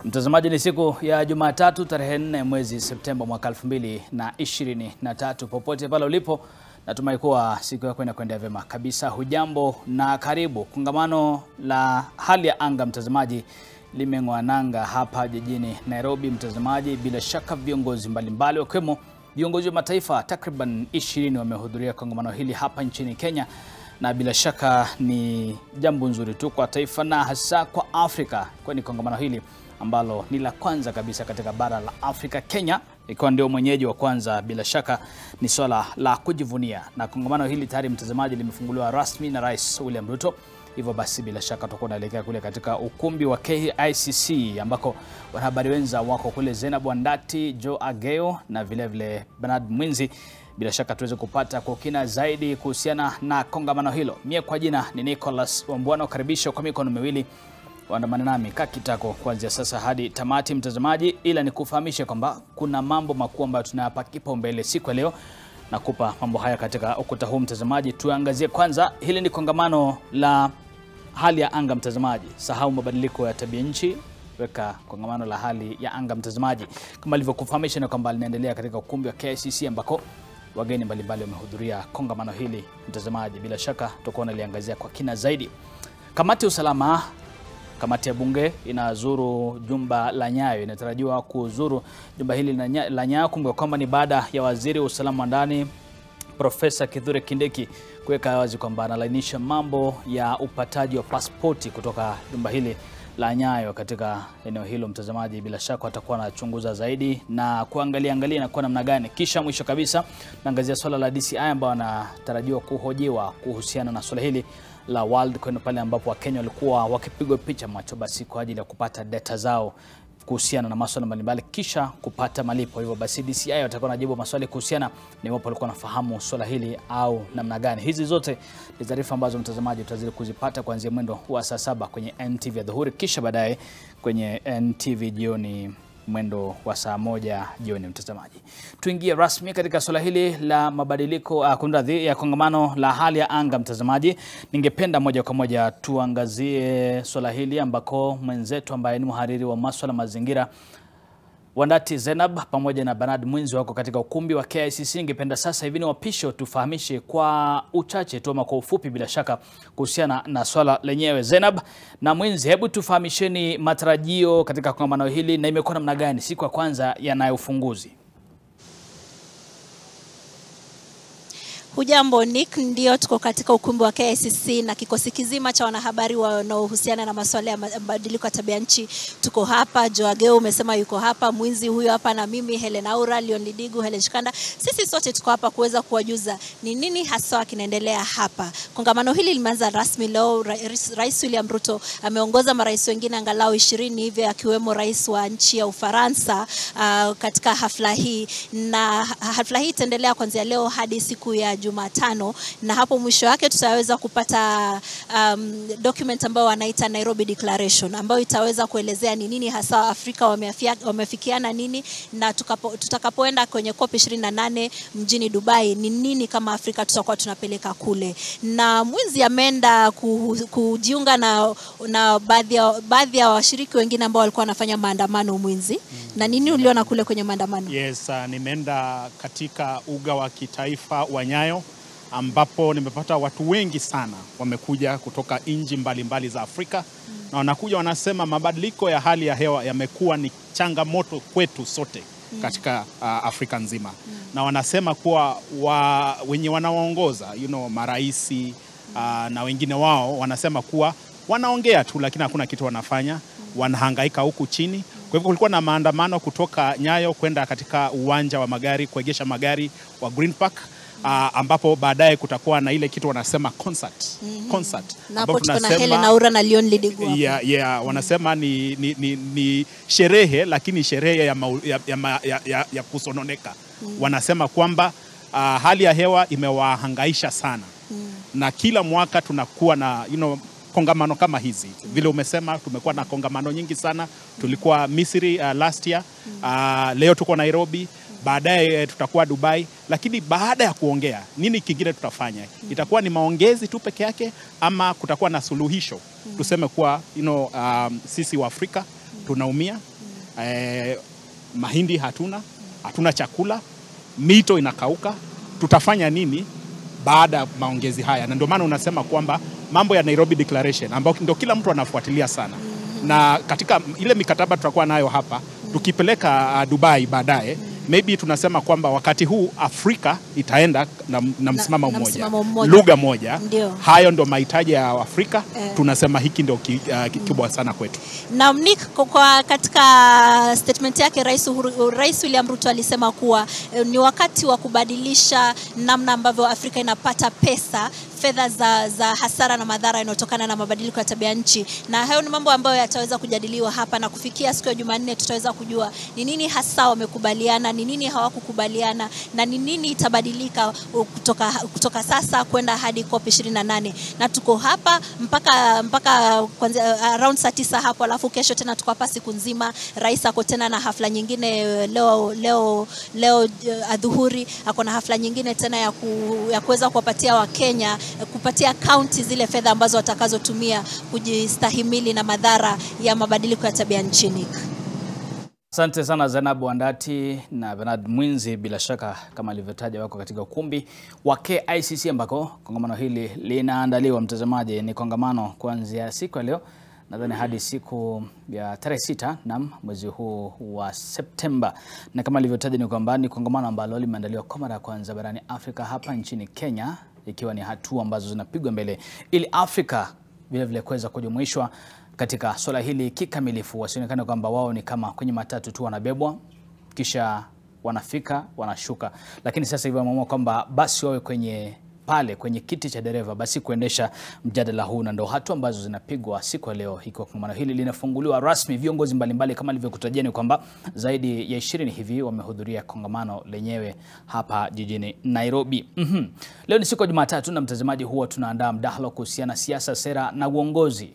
Mtazamaji, ni siku ya Jumatatu tarehe 4 mwezi Septemba mwaka 2023. Popote pale ulipo, natumai kuwa siku yako inakwenda vyema kabisa. Hujambo na karibu. Kongamano la hali ya anga, mtazamaji, limeng'oa nanga hapa jijini Nairobi. Mtazamaji, bila shaka viongozi mbalimbali wakiwemo viongozi wa mataifa takriban 20 wamehudhuria kongamano hili hapa nchini Kenya, na bila shaka ni jambo nzuri tu kwa taifa na hasa kwa Afrika, kwani kongamano hili ambalo ni la kwanza kabisa katika bara la Afrika, Kenya ikiwa ndio mwenyeji wa kwanza, bila shaka ni swala la kujivunia. Na kongamano hili tayari, mtazamaji, limefunguliwa rasmi na Rais William Ruto. Hivyo basi bila shaka tutakuwa tunaelekea kule katika ukumbi wa KICC ambako wanahabari wenza wako kule, Zainab Wandati, Joe Ageo na vile vile Bernard Mwinzi. Bila shaka tuweze kupata kwa kina zaidi kuhusiana na kongamano hilo. Mie kwa jina ni Nicholas Wambwana, karibisha kwa mikono miwili. Waandamana nami kakitako kuanzia sasa hadi tamati, mtazamaji, ila nikufahamishe kwamba kuna mambo makuu ambayo tunayapa kipaumbele siku ya leo. Nakupa mambo haya katika ukuta huu, mtazamaji. Tuangazie kwanza, hili ni kongamano la hali ya anga, mtazamaji. Sahau mabadiliko ya tabia nchi, weka kongamano la hali ya anga, mtazamaji. Kama nilivyokufahamisha ni kwamba linaendelea katika ukumbi wa KICC ambako wageni mbalimbali wamehudhuria kongamano hili, mtazamaji. Bila shaka tutakuwa tunaliangazia kwa kina zaidi. Kamati ya usalama, kamati ya bunge inazuru jumba la Nyayo, inatarajiwa kuzuru jumba hili la Nyayo. Kumbuka kwamba ni baada ya waziri wa usalama wa ndani Profesa Kithure Kindiki kuweka wazi kwamba analainisha mambo ya upataji wa pasipoti kutoka jumba hili la Nyayo katika eneo hilo, mtazamaji. Bila shaka atakuwa anachunguza zaidi na kuangalia na kwa namna gani. Kisha mwisho kabisa naangazia swala la DCI ambao anatarajiwa kuhojiwa kuhusiana na swala hili la World Coin, pale ambapo Wakenya walikuwa wakipigwa picha macho basi kwa ajili ya kupata data zao kuhusiana na masuala mbalimbali kisha kupata malipo. Hivyo basi DCI watakuwa wanajibu maswali kuhusiana na iwapo walikuwa wanafahamu swala hili au namna gani. Hizi zote ni taarifa ambazo, mtazamaji, utazidi kuzipata kuanzia mwendo wa saa 7 kwenye NTV adhuhuri, kisha baadaye kwenye NTV jioni mwendo wa saa 1 jioni, mtazamaji. Tuingie rasmi katika swala hili la mabadiliko ya kongamano la hali ya anga, mtazamaji. Ningependa moja kwa moja tuangazie swala hili ambako mwenzetu ambaye ni mhariri wa masuala mazingira Wandati Zainab pamoja na Bernard Mwinzi wako katika ukumbi wa KICC. Ningependa sasa hivi ni wapisho tufahamishe kwa uchache tu ama kwa ufupi bila shaka kuhusiana na swala lenyewe. Zainab na Mwinzi, hebu tufahamisheni matarajio katika kongamano hili na imekuwa namna gani siku ya kwanza ya ufunguzi. Hujambo Nick, ndio tuko katika ukumbi wa KICC na kikosi kizima cha wanahabari wanaohusiana na masuala ya mabadiliko ya tabia nchi. Tuko hapa, Joageo umesema yuko hapa, Mwinzi huyo hapa, na mimi Helen Aura, Leon Lidigu, Helen Shikanda. Sisi sote tuko hapa kuweza kuwajuza ni nini hasa kinaendelea hapa. Kongamano hili limeanza rasmi leo. Rais William Ruto ameongoza marais wengine angalau 20 hivi akiwemo rais wa nchi ya Ufaransa katika hafla hii, na hafla hii itaendelea kuanzia leo hadi siku ya Jumatano, na hapo mwisho wake tutaweza kupata document ambayo wanaita Nairobi Declaration, ambayo itaweza kuelezea ni nini hasa Afrika wamefikiana nini, na tutakapoenda kwenye COP 28 mjini Dubai ni nini kama Afrika tutakuwa tunapeleka kule. Na Mwinzi ameenda kujiunga na baadhi ya washiriki wengine ambao walikuwa wanafanya maandamano. Mwinzi, na nini uliona kule kwenye maandamano? Yes, nimeenda katika uga wa kitaifa wa Nyayo ambapo nimepata watu wengi sana wamekuja kutoka nchi mbalimbali za Afrika, na wanakuja wanasema mabadiliko ya hali ya hewa yamekuwa ni changamoto kwetu sote katika Afrika nzima. Na wanasema kuwa wenye wanaoongoza maraisi na wengine wao wanasema kuwa wanaongea tu lakini hakuna kitu wanafanya, wanahangaika huku chini. Kwa hivyo kulikuwa na maandamano kutoka Nyayo kwenda katika uwanja wa magari, kuegesha magari wa Green Park, ambapo baadaye kutakuwa na ile kitu wanasema concert. Na hapo tuko na Helen Aura na Leon Lidigu. Wanasema ni sherehe, lakini sherehe ya kusononeka. Wanasema kwamba hali ya hewa imewahangaisha sana. Na kila mwaka tunakuwa na kongamano kama hizi. Vile umesema tumekuwa na kongamano nyingi sana. Tulikuwa Misri last year, leo tuko Nairobi, baadaye tutakuwa Dubai. Lakini baada ya kuongea, nini kingine tutafanya? Itakuwa ni maongezi tu peke yake ama kutakuwa na suluhisho? Tuseme kuwa sisi wa Afrika tunaumia, mahindi hatuna chakula, mito inakauka. Tutafanya nini baada ya maongezi haya? Na ndio maana unasema kwamba mambo ya Nairobi Declaration ambao ndio kila mtu anafuatilia sana. Na katika ile mikataba tutakuwa nayo hapa, tukipeleka Dubai baadaye, maybe tunasema kwamba wakati huu Afrika itaenda na msimamo mmoja, lugha moja. Hayo ndio mahitaji ya Afrika. Tunasema hiki ndio kikubwa sana kwetu. Na Nick, kwa katika statement yake Rais William Ruto alisema kuwa ni wakati wa kubadilisha namna ambavyo Afrika inapata fedha za hasara na madhara yanayotokana na mabadiliko ya tabia nchi. Na hayo ni mambo ambayo yataweza kujadiliwa hapa, na kufikia siku ya Jumanne tutaweza kujua ni nini hasa wamekubaliana, ni nini hawakukubaliana, na ni nini itabadilika kutoka sasa kwenda hadi COP28. Na tuko hapa mpaka kwanza around saa 9 hapo, alafu kesho tena tuko hapa siku nzima. Rais ako tena na hafla nyingine leo adhuhuri ako na hafla nyingine tena ya kuweza kuwapatia Wakenya, kupatia county zile fedha ambazo watakazotumia kujistahimili na madhara ya mabadiliko ya tabia nchini. Asante sana Zainabu Wandati na Bernard Mwinzi. Bila shaka kama alivyotaja wako katika ukumbi wa KICC ambako kongamano hili linaandaliwa. Mtazamaji, ni kongamano kuanzia siku ya leo nadhani hadi siku ya tarehe 6 na mwezi huu wa Septemba. Na kama alivyotaja ni kwamba ni kongamano ambalo limeandaliwa kwa mara ya kwanza barani Afrika hapa nchini Kenya, ikiwa ni hatua ambazo zinapigwa mbele ili Afrika vile vile kuweza kujumuishwa katika swala hili kikamilifu. Wasionekane kwamba wao ni kama kwenye matatu tu wanabebwa kisha wanafika wanashuka, lakini sasa hivi wameamua kwamba basi wawe kwenye kiti cha dereva basi kuendesha mjadala huu. Na ndio hatua ambazo zinapigwa siku ya leo, ikiwa kongamano hili linafunguliwa rasmi. Viongozi mbalimbali kama nilivyokutajia ni kwamba zaidi ya 20 hivi wamehudhuria kongamano lenyewe hapa jijini Nairobi. Leo ni siku ya Jumatatu na mtazamaji, huwa tunaandaa mdahalo kuhusiana siasa, sera na uongozi.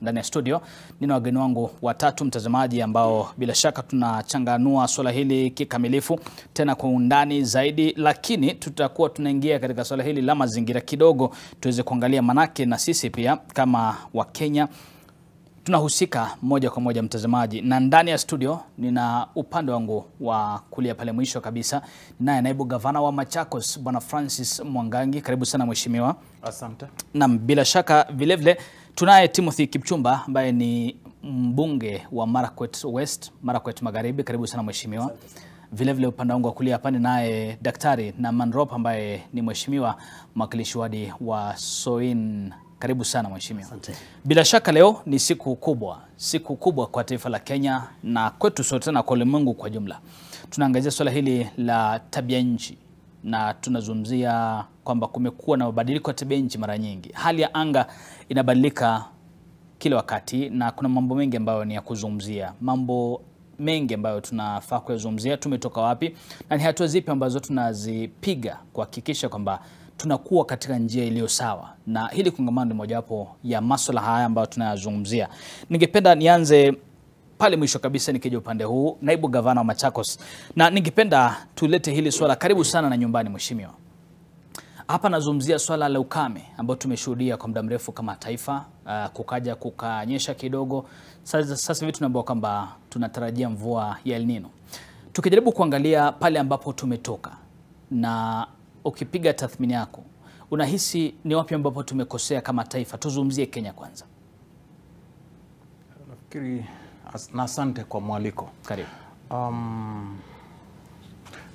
Ndani ya studio nina wageni wangu watatu mtazamaji, ambao bila shaka tunachanganua swala hili kikamilifu tena kwa undani zaidi, lakini tutakuwa tunaingia katika swala hili la mazingira kidogo tuweze kuangalia, manake na sisi pia kama Wakenya tunahusika moja kwa moja mtazamaji. Na ndani ya studio nina upande wangu wa kulia pale mwisho kabisa naye naibu gavana wa Machakos Bwana Francis Mwangangi. Karibu sana mheshimiwa. Asante. Na bila shaka vile vile tunaye Timothy Kipchumba ambaye ni mbunge wa Marakwet West, Marakwet Magharibi. Karibu sana mheshimiwa. Vile vile upande wangu wa kulia hapa naye Daktari na Manrop ambaye ni mheshimiwa mwakilishi wadi wa Soin. Karibu sana mheshimiwa. Asante. Bila shaka leo ni siku kubwa kwa taifa la Kenya na kwetu sote na kwa ulimwengu kwa jumla. Tunaangazia swala hili la tabia nchi na tunazungumzia kwamba kumekuwa na mabadiliko ya tabia nchi mara nyingi. Hali ya anga inabadilika kila wakati na kuna mambo mengi ambayo ni ya kuzungumzia. Mambo mengi ambayo tunafaa kuyazungumzia, tumetoka wapi na ni hatua zipi ambazo tunazipiga kuhakikisha kwamba tunakuwa katika njia iliyo sawa. Na hili kongamano ni mojawapo ya masuala haya ambayo tunayazungumzia. Ningependa nianze pale mwisho kabisa nikija upande huu, naibu gavana wa Machakos, na ningependa tulete hili swala. Karibu sana na nyumbani mheshimiwa. Hapa nazungumzia swala la ukame ambao tumeshuhudia kwa muda mrefu kama taifa, kukanyesha kidogo. Sasa hivi tunaambiwa kwamba tunatarajia mvua ya El Nino. Tukijaribu kuangalia pale ambapo tumetoka na ukipiga tathmini yako, unahisi ni wapi ambapo tumekosea kama taifa? Tuzungumzie Kenya kwanza. Nafikiri na asante kwa mwaliko. Karibu.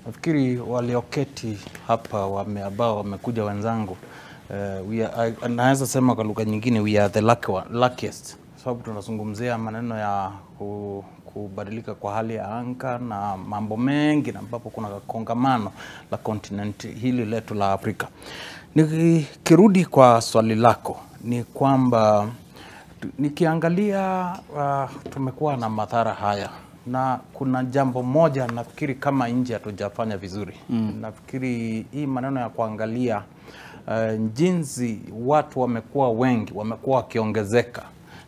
Nafikiri walioketi hapa ambao wamekuja wenzangu, naweza sema kwa lugha nyingine we are the luckiest, sababu tunazungumzia maneno ya kubadilika kwa hali ya anga na mambo mengi, na ambapo kuna kongamano la continent hili letu la Afrika. Nikirudi kwa swali lako ni kwamba nikiangalia tumekuwa na madhara haya, na kuna jambo moja nafikiri kama nje hatujafanya vizuri. Nafikiri hii maneno ya kuangalia jinsi watu wamekuwa wengi, wamekuwa wakiongezeka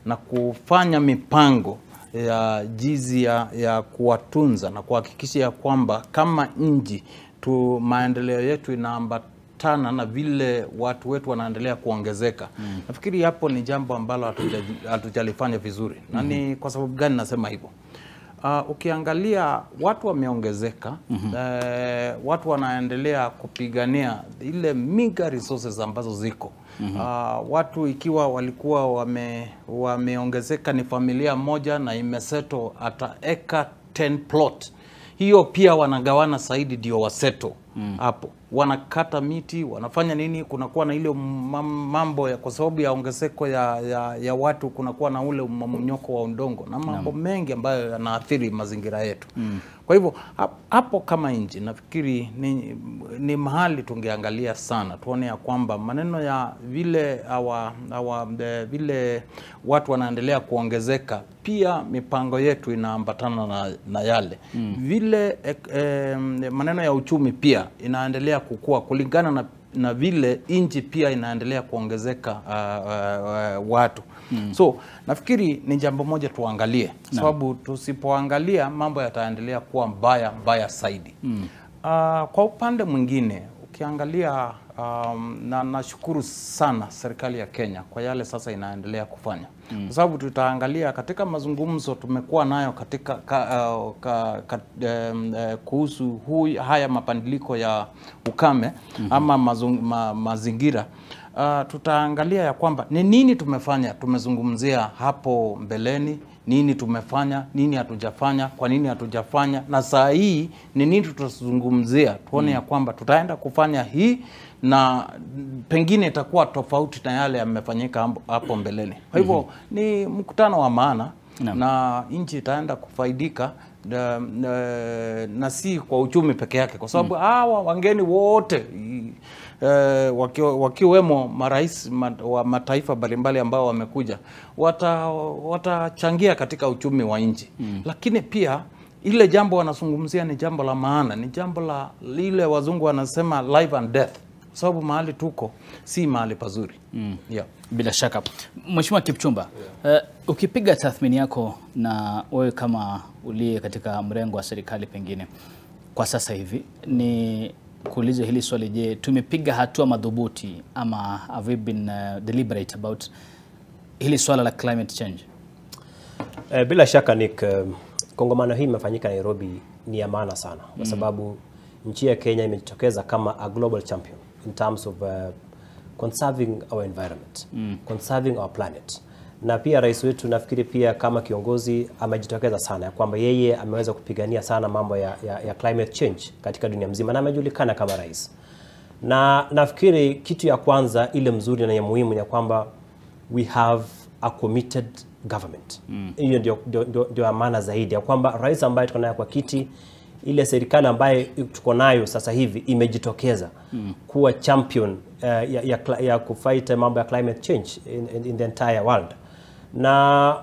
na kufanya mipango ya jinsi ya kuwatunza na kuhakikisha ya kwamba kama nchi maendeleo yetu inaambatana na vile watu wetu wanaendelea kuongezeka. Nafikiri hapo ni jambo ambalo hatujalifanya vizuri. Na ni kwa sababu gani nasema hivyo? Ukiangalia watu wameongezeka, watu wanaendelea kupigania ile mega resources ambazo ziko. Watu ikiwa walikuwa wameongezeka ni familia moja na imeseto ata eka 10 plot. Hiyo pia wanagawana zaidi ndio waseto hapo. Wanakata miti, wanafanya nini, kunakuwa na ile mambo ya kwa sababu ya ongezeko ya watu, kunakuwa na ule mmomonyoko wa udongo na mambo mengi ambayo yanaathiri mazingira yetu. Kwa hivyo hapo kama nchi nafikiri ni mahali tungeangalia sana, tuone ya kwamba maneno ya vile vile watu wanaendelea kuongezeka, pia mipango yetu inaambatana na yale. Vile maneno ya uchumi pia inaendelea kukua kulingana na vile nchi pia inaendelea kuongezeka watu. So nafikiri ni jambo moja tuangalie, sababu tusipoangalia mambo yataendelea kuwa mbaya zaidi. Kwa upande mwingine ukiangalia, na nashukuru sana serikali ya Kenya kwa yale sasa inaendelea kufanya. Kwa sababu tutaangalia katika mazungumzo tumekuwa nayo katika kuhusu haya mabadiliko ya ukame ama mazingira. Tutaangalia ya kwamba ni nini tumefanya, tumezungumzia hapo mbeleni, nini tumefanya, nini hatujafanya, kwa nini hatujafanya, na saa hii ni nini tutazungumzia, tuone ya kwamba tutaenda kufanya hii na pengine itakuwa tofauti na yale yamefanyika hapo mbeleni. Kwa hivyo ni mkutano wa maana na nchi itaenda kufaidika na si kwa uchumi peke yake, kwa sababu hawa wageni wote wakiwemo marais wa mataifa mbalimbali ambao wamekuja watachangia katika uchumi wa nchi. Lakini pia ile jambo wanazungumzia ni jambo la maana, ni jambo la lile wazungu wanasema life and death, sababu mahali tuko si mahali pazuri. Bila shaka. Mheshimiwa Kipchumba, ukipiga tathmini yako na wewe kama uliye katika mrengo wa serikali pengine kwa sasa hivi, ni kuulize hili swali: je, tumepiga hatua madhubuti ama have we been deliberate about hili swala la climate change? Bila shaka Nick, kongamano hii imefanyika Nairobi ni ya maana sana kwa sababu nchi ya Kenya imejitokeza kama a global champion in terms of conserving our environment, conserving our planet. Na pia rais wetu nafikiri pia kama kiongozi amejitokeza sana ya kwamba yeye ameweza kupigania sana mambo ya climate change katika dunia mzima na amejulikana kama rais. Na nafikiri kitu ya kwanza ile mzuri na ya muhimu ya kwamba we have a committed government. Hiyo ndio maana zaidi ya kwamba rais ambaye tuko naye kwa kiti, ile serikali ambayo tuko nayo sasa hivi imejitokeza kuwa champion ya kufight mambo ya climate change in the entire world. Na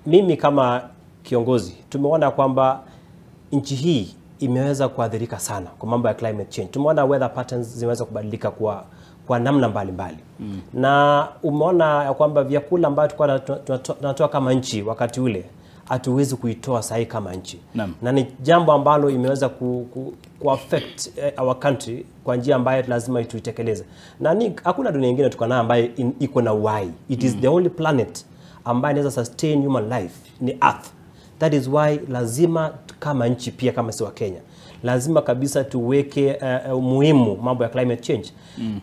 mimi kama kiongozi tumeona kwamba nchi hii imeweza kuathirika sana kwa mambo ya climate change. Tumeona weather patterns zimeweza kubadilika kwa namna mbalimbali. Na umeona ya kwamba vyakula ambavyo tulikuwa tunatoa kama nchi wakati ule hatuwezi kuitoa sahi kama nchi. Na ni jambo ambalo imeweza ku affect our country kwa njia ambayo lazima tuitekeleze. Na hakuna dunia nyingine tuko nayo ambayo iko na uhai. It is the only planet ambayo inaweza sustain human life, ni Earth. That is why lazima kama nchi pia kama si wa Kenya lazima kabisa tuweke umuhimu mambo ya climate change.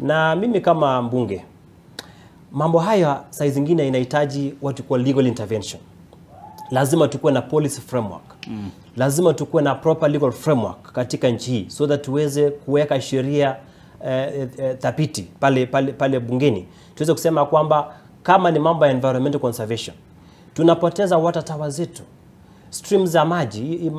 Na mimi kama mbunge, mambo haya saa zingine inahitaji watu kwa legal intervention. Lazima tukue na policy framework. Lazima tukue na proper legal framework katika nchi hii so that tuweze kuweka sheria thabiti pale bungeni. Tuweze kusema kwamba kama ni mambo ya environmental conservation, tunapoteza water towers zetu, streams za maji,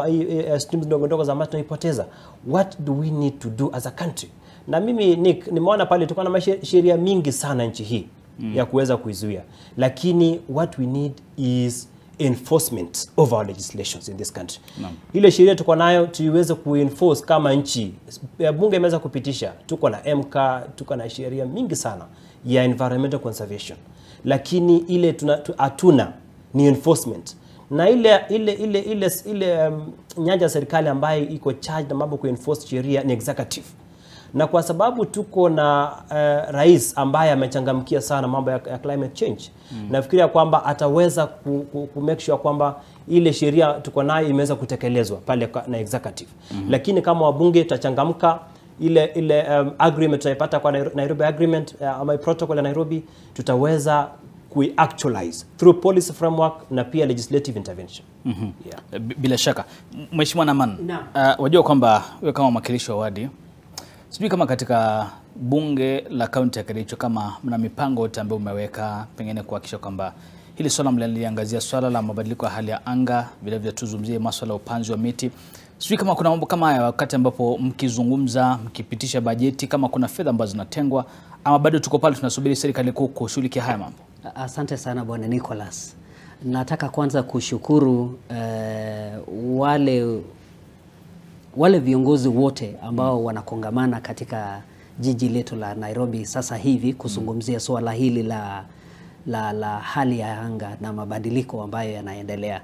streams ndogo za maji tunaipoteza. What do we need to do as a country? Na mimi nimeona pale tuko na sheria mingi sana nchi hii ya kuweza kuizuia, lakini what we need is enforcement of our legislations in this country. Ile sheria tuko nayo tuiweze kuenforce kama nchi. Bunge imeweza kupitisha, tuko na MK, tuko na sheria mingi sana ya environmental conservation, lakini ile hatuna ni enforcement. Na ile nyanja ya serikali ambayo iko charged na mambo kuenforce sheria ni executive. Na kwa sababu tuko na rais ambaye amechangamkia sana mambo ya climate change, nafikiria kwamba ataweza ku make sure kwamba ile sheria tuko nayo imeweza kutekelezwa pale na executive. Lakini kama wabunge tutachangamka, ile agreement tutapata kwa Nairobi agreement ama protocol ya Nairobi, tutaweza actualize through policy framework na pia legislative intervention. Yeah. Bila shaka Mheshimiwa Naman, wajua kwamba wewe kama mwakilishi wa wadi, sijui kama katika bunge la kaunti ya Kericho kama mna mipango yote ambayo umeweka pengine kuhakikisha kwamba hili swala mliangazia swala la mabadiliko ya hali ya anga, vile vile tuzungumzie masuala ya upanzi wa miti. Sijui kama kuna mambo kama haya wakati ambapo mkizungumza, mkipitisha bajeti, kama kuna fedha ambazo zinatengwa ama bado tuko pale tunasubiri serikali kuu kushughulikia haya mambo? Asante sana Bwana Nicholas. Nataka kwanza kushukuru wale viongozi wote ambao wanakongamana katika jiji letu la Nairobi sasa hivi kuzungumzia swala hili la hali ya anga na mabadiliko ambayo yanaendelea.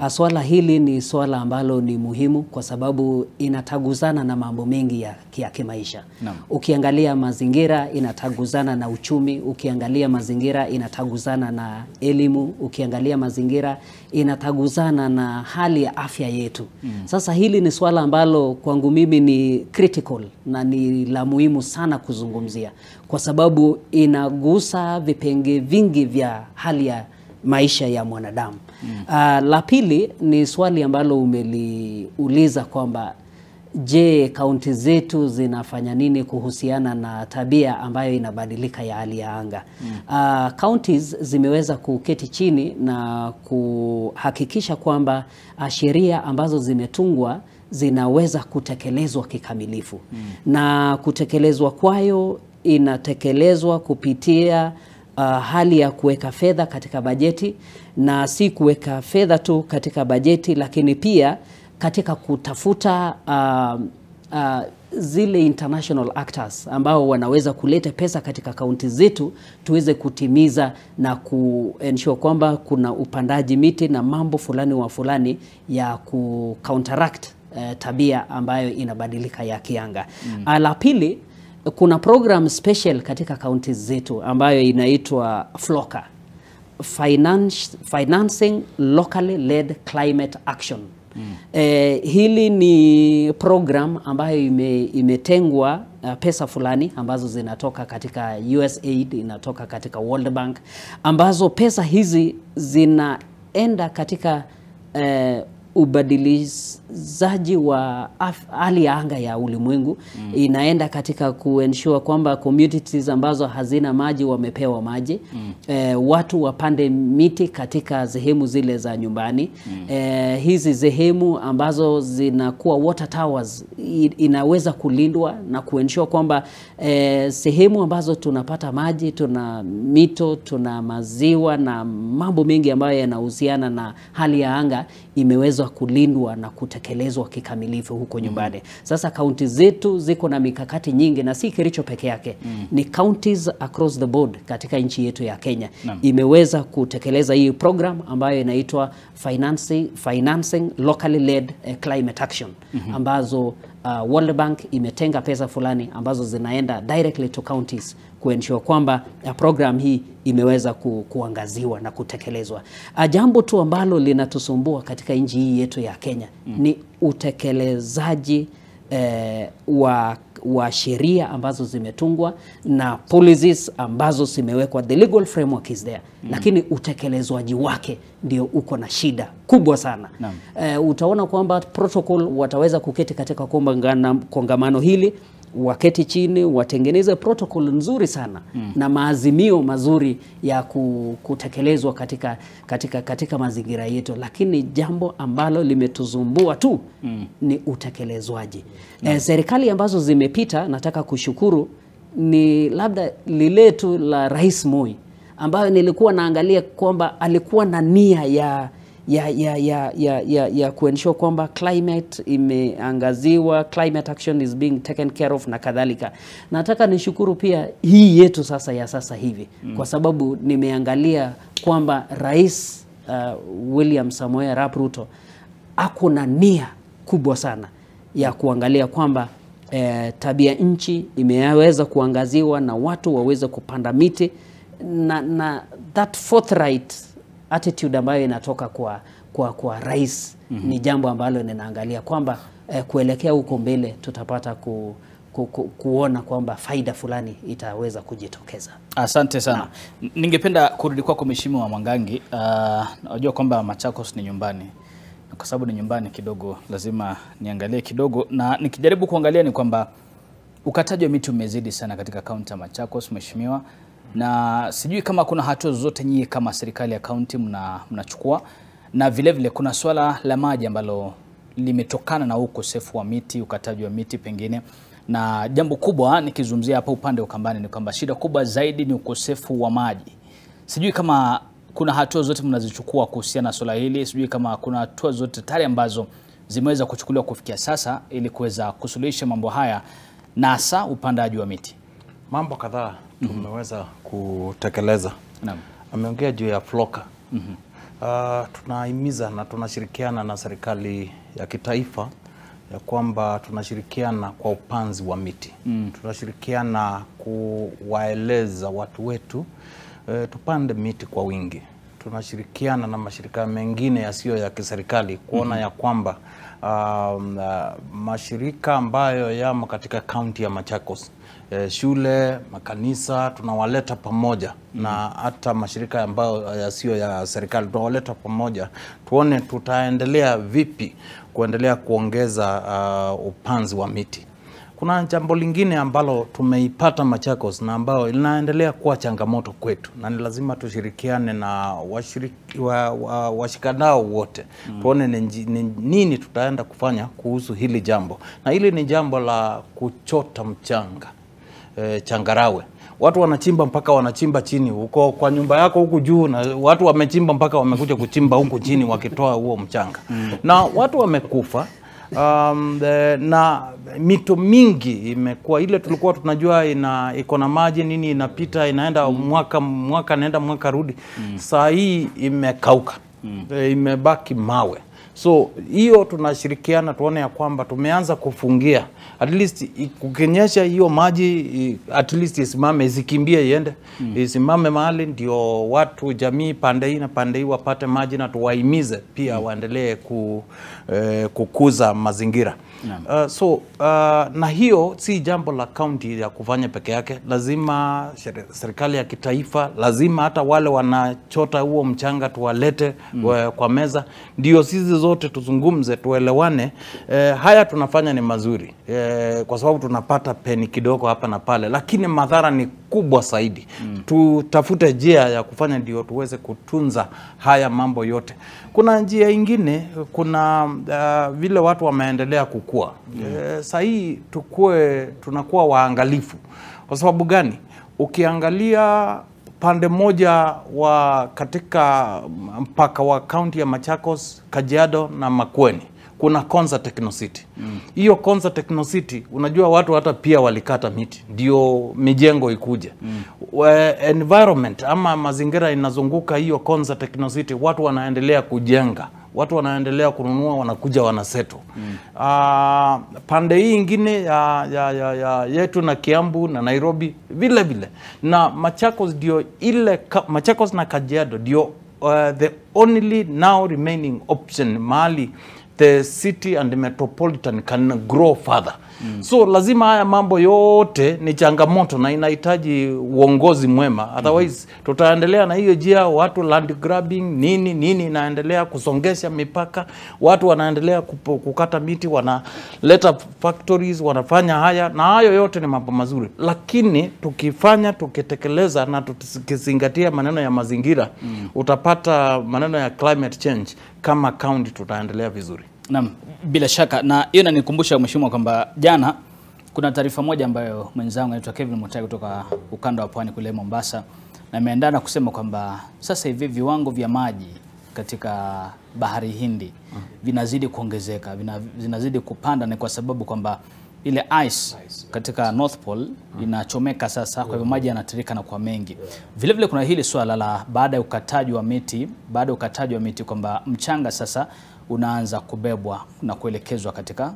Swala hili ni swala ambalo ni muhimu kwa sababu inataguzana na mambo mengi ya kimaisha. Ukiangalia mazingira inataguzana na uchumi, ukiangalia mazingira inataguzana na elimu, ukiangalia mazingira inataguzana na hali ya afya yetu. Sasa hili ni swala ambalo kwangu mimi ni critical na ni la muhimu sana kuzungumzia kwa sababu inagusa vipenge vingi vya hali ya maisha ya mwanadamu. La pili ni swali ambalo umeliuliza kwamba je, kaunti zetu zinafanya nini kuhusiana na tabia ambayo inabadilika ya hali ya anga. Counties zimeweza kuketi chini na kuhakikisha kwamba sheria ambazo zimetungwa zinaweza kutekelezwa kikamilifu. Na kutekelezwa kwayo inatekelezwa kupitia hali ya kuweka fedha katika bajeti, na si kuweka fedha tu katika bajeti lakini pia katika kutafuta zile international actors ambao wanaweza kuleta pesa katika kaunti zetu tuweze kutimiza na kuensure kwamba kuna upandaji miti na mambo fulani ya counteract tabia ambayo inabadilika ya kianga. La pili, kuna program special katika kaunti zetu ambayo inaitwa FLOCA, Financing Locally Led Climate Action. Hili ni program ambayo imetengwa pesa fulani ambazo zinatoka katika USAID, inatoka katika World Bank, ambazo pesa hizi zinaenda katika ubadilizaji wa hali ya anga ya ulimwengu. Inaenda katika kuensure kwamba communities ambazo hazina maji wamepewa maji. Watu wapande miti katika sehemu zile za nyumbani. Hizi sehemu ambazo zinakuwa water towers inaweza kulindwa na kuensure kwamba sehemu ambazo tunapata maji, tuna mito, tuna maziwa na mambo mengi ambayo yanahusiana na hali ya anga imeweza kulindwa na kutekelezwa kikamilifu huko nyumbani. Sasa kaunti zetu ziko na mikakati nyingi na si Kericho peke yake. Ni counties across the board katika nchi yetu ya Kenya. Imeweza kutekeleza hii program ambayo inaitwa Financing Locally Led Climate Action, ambazo World Bank imetenga pesa fulani ambazo zinaenda directly to counties kuensure kwamba program hii imeweza kuangaziwa na kutekelezwa. Jambo tu ambalo linatusumbua katika nchi hii yetu ya Kenya ni utekelezaji wa sheria ambazo zimetungwa na policies ambazo zimewekwa. The legal framework is there, lakini utekelezwaji wake ndio uko na shida kubwa sana. Utaona kwamba protocol wataweza kuketi katika kongamano hili, waketi chini, watengeneze protocol nzuri sana na maazimio mazuri ya kutekelezwa katika mazingira yetu, lakini jambo ambalo limetuzumbua tu ni utekelezwaji. Serikali ambazo zimepita, nataka kushukuru ni labda lile tu la Rais Moi, ambayo nilikuwa naangalia kwamba alikuwa na nia ya kuensure kwamba climate imeangaziwa, climate action is being taken care of na kadhalika. Nataka nishukuru pia hii yetu sasa hivi kwa sababu nimeangalia kwamba Rais William Samoei Arap Ruto ako na nia kubwa sana ya kuangalia kwamba tabia nchi imeweza kuangaziwa na watu waweze kupanda miti na that forthright attitude ambayo inatoka kwa rais ni jambo ambalo ninaangalia kwamba kuelekea huko mbele tutapata kuona kwamba faida fulani itaweza kujitokeza. Asante sana. Ningependa kurudi kwako Mheshimiwa Mwangangi. Najua kwamba Machakos ni nyumbani. Kwa sababu ni nyumbani kidogo lazima niangalie kidogo, na nikijaribu kuangalia ni kwamba ukataji wa miti umezidi sana katika kaunti ya Machakos Mheshimiwa, na sijui kama kuna hatua zote nyinyi kama serikali ya kaunti mnachukua, na vile vile kuna swala la maji ambalo limetokana na ukosefu wa miti, ukataji wa miti pengine. Na jambo kubwa nikizungumzia hapa upande wa Ukambani ni kwamba shida kubwa zaidi ni ukosefu wa maji. Sijui kama kuna hatua zote mnazichukua kuhusiana na swala hili, sijui kama kuna hatua zote tayari ambazo zimeweza kuchukuliwa kufikia sasa ili kuweza kusuluhisha mambo haya na hasa upandaji wa miti. Mambo kadhaa tumeweza kutekeleza. Naam. Ameongea juu ya floka. Tunahimiza na tunashirikiana na serikali ya kitaifa ya kwamba tunashirikiana kwa upanzi wa miti. Tunashirikiana kuwaeleza watu wetu tupande miti kwa wingi. Tunashirikiana na mashirika mengine yasiyo ya kiserikali kuona ya kwamba mashirika ambayo yamo katika kaunti ya Machakos, shule, makanisa, tunawaleta pamoja na hata mashirika ambayo yasiyo ya serikali tunawaleta pamoja, tuone tutaendelea vipi kuendelea kuongeza upanzi wa miti. Kuna jambo lingine ambalo tumeipata Machakos na ambao linaendelea kuwa changamoto kwetu, na ni lazima tushirikiane na washikadau wote. Tuone nini tutaenda kufanya kuhusu hili jambo. Na hili ni jambo la kuchota mchanga, changarawe. Watu wanachimba mpaka wanachimba chini huko kwa nyumba yako huku juu, na watu wamechimba mpaka wamekuja kuchimba huku chini wakitoa huo mchanga. Na watu wamekufa. Na mito mingi imekuwa ile tulikuwa tunajua iko na maji nini inapita inaenda mwaka naenda mwaka rudi. Saa hii imekauka. Imebaki mawe. So hiyo tunashirikiana tuone ya kwamba tumeanza kufungia. At least kukinyesha hiyo maji at least isimame, isikimbie iende. Isimame mahali ndio watu jamii pande hii na pande hii wapate maji, na tuwahimize pia waendelee kukuza mazingira. Na hiyo si jambo la county ya kufanya peke yake. Lazima serikali ya kitaifa, lazima hata wale wanachota huo mchanga tuwalete kwa meza, ndio sisi zote tuzungumze, tuelewane. Haya tunafanya ni mazuri kwa sababu tunapata peni kidogo hapa na pale, lakini madhara ni kubwa zaidi. Tutafute njia ya kufanya ndio tuweze kutunza haya mambo yote. Kuna njia ingine, kuna vile watu wameendelea kukua. Sasa hii tunakuwa waangalifu. Kwa sababu gani? Ukiangalia pande moja katika mpaka wa kaunti ya Machakos, Kajiado na Makueni, kuna Konza Technocity. Hiyo Konza Technocity, unajua watu hata pia walikata miti ndio mijengo ikuje. Environment ama mazingira inazunguka hiyo Konza Technocity, watu wanaendelea kujenga, watu wanaendelea kununua, wanakuja wanaseto. Pande hii ingine yetu na Kiambu na Nairobi vile vile. Na Machakos ndio Machakos na Kajiado ndio the only now remaining option mahali the city and the metropolitan can grow further. So lazima haya mambo yote ni changamoto na inahitaji uongozi mwema. Otherwise tutaendelea na hiyo njia, watu land grabbing nini inaendelea kusongesha mipaka, watu wanaendelea kukata miti, wanaleta factories, wanafanya haya, na hayo yote ni mambo mazuri. Lakini tukitekeleza na tukizingatia maneno ya mazingira, utapata maneno ya climate change kama county tutaendelea vizuri. Naam, bila shaka. Na hiyo inanikumbusha Mheshimiwa kwamba jana kuna taarifa moja ambayo mwenzangu anaitwa Kevin Mutai kutoka ukanda wa Pwani kule Mombasa, na ameandana kusema kwamba sasa hivi viwango vya maji katika bahari Hindi vinazidi kuongezeka, vinazidi kupanda, na kwa sababu kwamba ile ice katika North Pole inachomeka sasa, kwa hivyo maji yanatirika na kwa mengi. Vile vile kuna hili swala la baada ya ukataji wa miti kwamba mchanga sasa unaanza kubebwa na kuelekezwa katika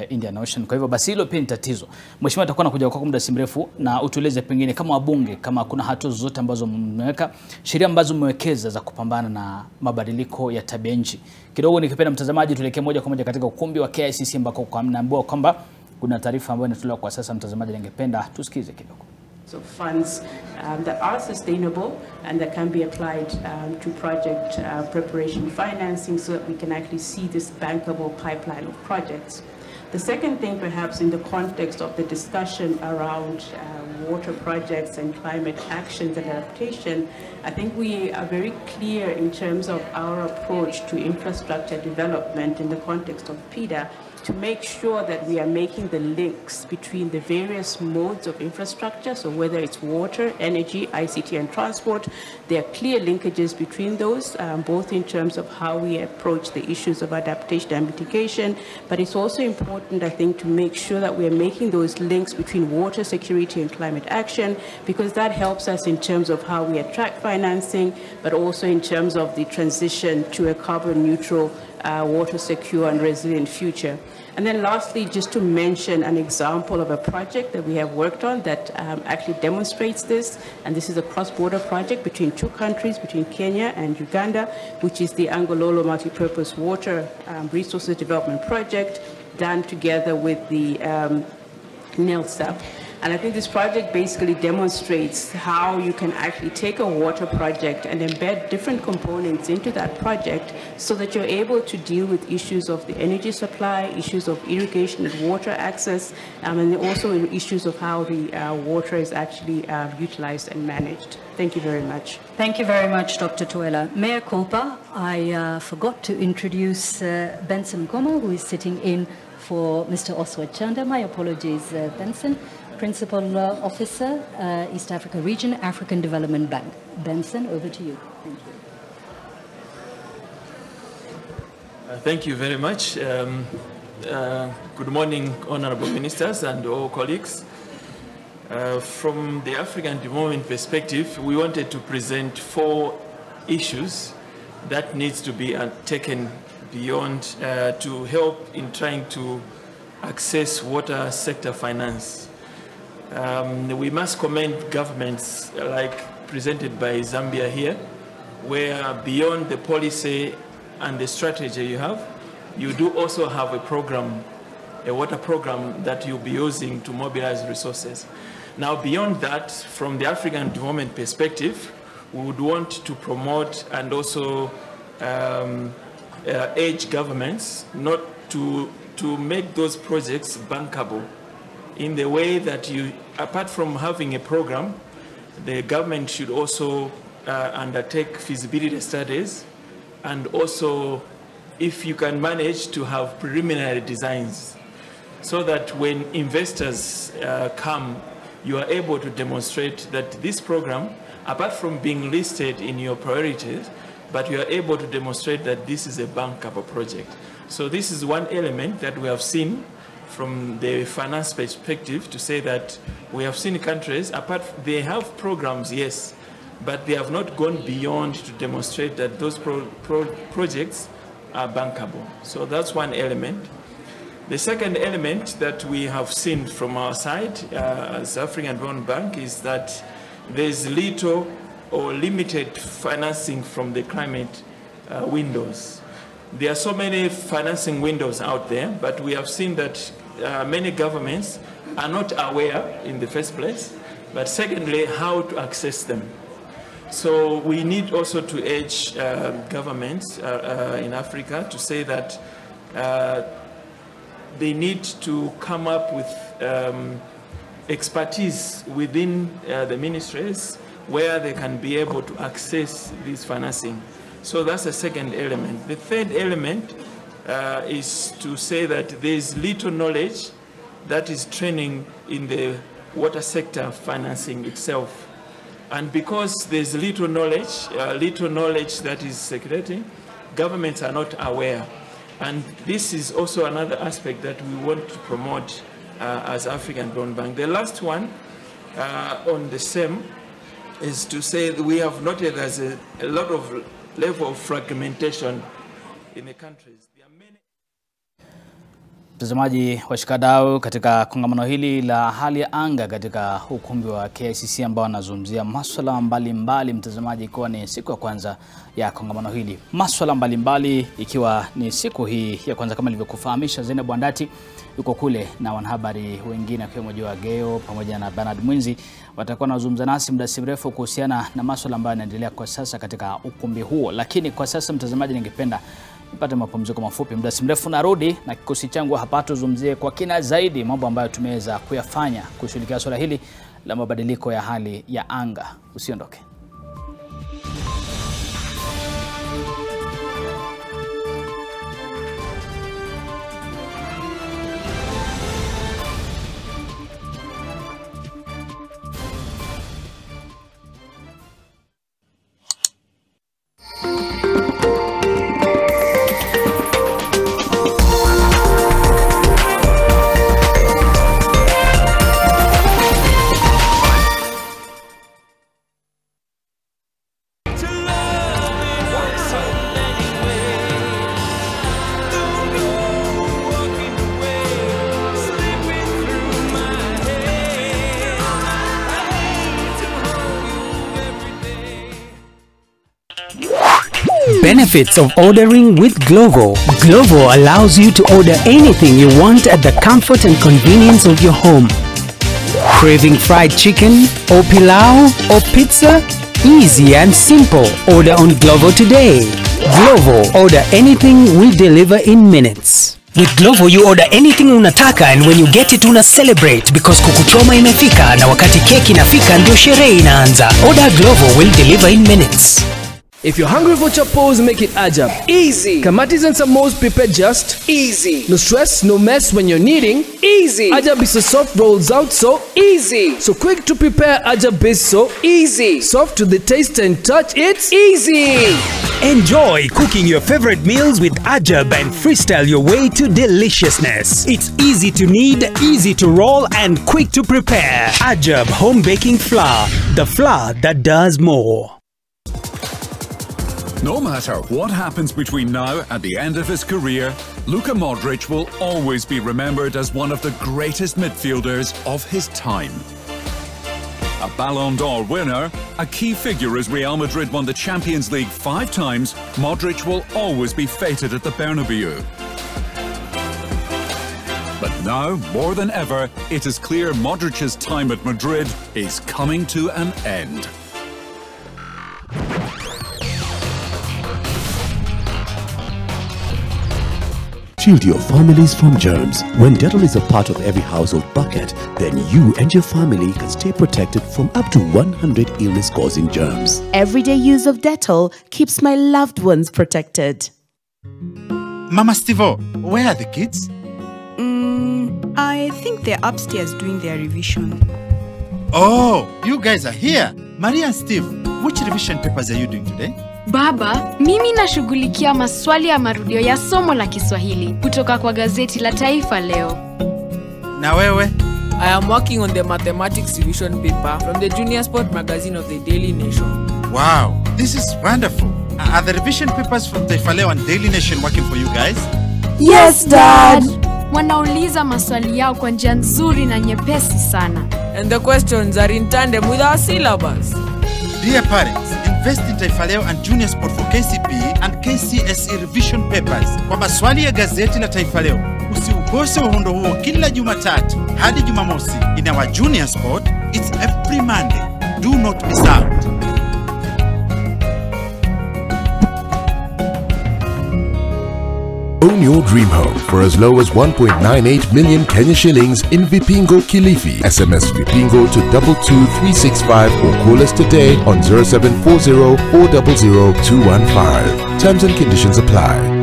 Indian Ocean. Kwa hivyo basi hilo pia ni tatizo. Mheshimiwa, atakuwa anakuja kwa muda si mrefu na utueleze pengine kama wabunge kama kuna hatua zote ambazo mmeweka, sheria ambazo mmewekeza za kupambana na mabadiliko ya tabia nchi. Kidogo nikipenda mtazamaji tuelekee moja kwa moja katika ukumbi wa KICC ambako mnaambiwa kwamba kuna taarifa ambayo inatolewa kwa sasa. Mtazamaji, ningependa tusikize kidogo. Of funds that are sustainable and that can be applied to project preparation financing so that we can actually see this bankable pipeline of projects. The second thing, perhaps in the context of the discussion around water projects and climate actions and adaptation, I think we are very clear in terms of our approach to infrastructure development in the context of PIDA, to make sure that we are making the links between the various modes of infrastructure, so whether it's water, energy, ICT and transport, there are clear linkages between those, both in terms of how we approach the issues of adaptation and mitigation, but it's also important, I think, to make sure that we are making those links between water security and climate action, because that helps us in terms of how we attract financing, but also in terms of the transition to a carbon neutral, water secure and resilient future. And then lastly, just to mention an example of a project that we have worked on that actually demonstrates this, and this is a cross-border project between two countries, between Kenya and Uganda, which is the Angololo Multipurpose Water Resources Development Project, done together with the NELSAP. And I think this project basically demonstrates how you can actually take a water project and embed different components into that project so that you're able to deal with issues of the energy supply, issues of irrigation and water access, and also issues of how the water is actually utilized and managed. Thank you very much. Thank you very much, Dr. Tuela. Mayor Kulpa, I forgot to introduce Benson Gomo, who is sitting in for Mr. Oswald Chanda. My apologies, Benson. Principal Officer, East Africa Region, African Development Bank. Benson, over to you. Thank you. Thank you very much. Good morning, honorable ministers and all colleagues. From the African development perspective, we wanted to present 4 issues that needs to be taken beyond to help in trying to access water sector finance. We must commend governments like presented by Zambia here, where beyond the policy and the strategy you do also have a program, a water program that you'll be using to mobilize resources. Now, beyond that, from the African development perspective, we would want to promote and also urge governments not to make those projects bankable, in the way that you, apart from having a program, the government should also undertake feasibility studies, and also, if you can manage to have preliminary designs, so that when investors come, you are able to demonstrate that this program, apart from being listed in your priorities, but you are able to demonstrate that this is a bankable project. So this is one element that we have seen from the finance perspective, to say that we have seen countries, they have programs, yes, but they have not gone beyond to demonstrate that those projects are bankable. So that's one element. The second element that we have seen from our side as African Development Bank is that there's little or limited financing from the climate windows. There are so many financing windows out there, but we have seen that many governments are not aware in the first place, but secondly, how to access them. So we need also to urge governments in Africa to say that they need to come up with expertise within the ministries where they can be able to access this financing. So that's the second element. The third element is to say that there's little knowledge that is training in the water sector financing itself. And because there's little knowledge that is circulating, governments are not aware. And this is also another aspect that we want to promote as African Development Bank. The last one on the same is to say that we have noted there's a lot of level of fragmentation in the countries. There are many. Mtazamaji, washikadau katika kongamano hili la hali ya anga katika ukumbi wa KICC ambao wanazungumzia masuala mbalimbali. Mtazamaji, ikiwa ni siku ya kwanza ya kongamano hili, masuala mbalimbali ikiwa ni siku hii ya kwanza, kama nilivyokufahamisha, Zainab Wandati yuko kule na wanahabari wengine akiwemo Joageo pamoja na Bernard Mwinzi watakuwa wanazungumza nasi muda si mrefu kuhusiana na masuala ambayo yanaendelea kwa sasa katika ukumbi huo. Lakini kwa sasa, mtazamaji, ningependa nipate mapumziko mafupi. Muda si mrefu narudi na kikosi changu hapa tuzungumzie kwa kina zaidi mambo ambayo tumeweza kuyafanya kushirikia swala hili la mabadiliko ya hali ya anga. Usiondoke. Benefits of ordering with Glovo. Glovo allows you to order anything you want at the comfort and convenience of your home. Craving fried chicken or pilau or pizza? Easy and simple. Order on Glovo today. Glovo, order anything, we'll deliver in minutes. With Glovo, you order anything unataka, and when you get it una celebrate because kukuchoma imefika, na wakati keki inafika ndio sherehe inaanza. Order Glovo, will deliver in minutes. If you're hungry for chapos, make it Ajab. Easy. Kamatis and samos prepared just easy. No stress, no mess when you're kneading. Easy. Ajab is a soft, rolls out so easy. So quick to prepare Ajab base so easy. Soft to the taste and touch, it's easy. Enjoy cooking your favorite meals with Ajab and freestyle your way to deliciousness. It's easy to knead, easy to roll, and quick to prepare. Ajab home baking flour, the flour that does more. No matter what happens between now and the end of his career, Luka Modric will always be remembered as one of the greatest midfielders of his time. A Ballon d'Or winner, a key figure as Real Madrid won the Champions League 5 times, Modric will always be feted at the Bernabeu. But now, more than ever, it is clear Modric's time at Madrid is coming to an end. Shield your families from germs. When Dettol is a part of every household bucket, then you and your family can stay protected from up to 100 illness-causing germs. Everyday use of Dettol keeps my loved ones protected. Mama Stevo, where are the kids? I think they're upstairs doing their revision. Oh, you guys are here. Maria and Steve, which revision papers are you doing today? Baba, mimi nashughulikia maswali ya marudio ya somo la Kiswahili kutoka kwa gazeti la Taifa leo. Na wewe? I am working on the mathematics revision paper from the Junior Sport magazine of the Daily Nation. Wow, this is wonderful. Are the revision papers from Taifa leo and Daily Nation working for you guys? Yes, Dad. Wanauliza maswali yao kwa njia nzuri na nyepesi sana. And the questions are in tandem with our syllabus. Dear parents, invest in Taifa leo and Junior Sport for KCPE and KCSE revision papers. Kwa maswali ya gazeti la Taifa leo, usiukose uhondo huo kila Jumatatu hadi Jumamosi. In our Junior Sport, it's every Monday. Do not miss out. Own your dream home for as low as 1.98 million Kenya shillings in Vipingo Kilifi. SMS Vipingo to 22365 or call us today on 0740 400 215. Terms and conditions apply.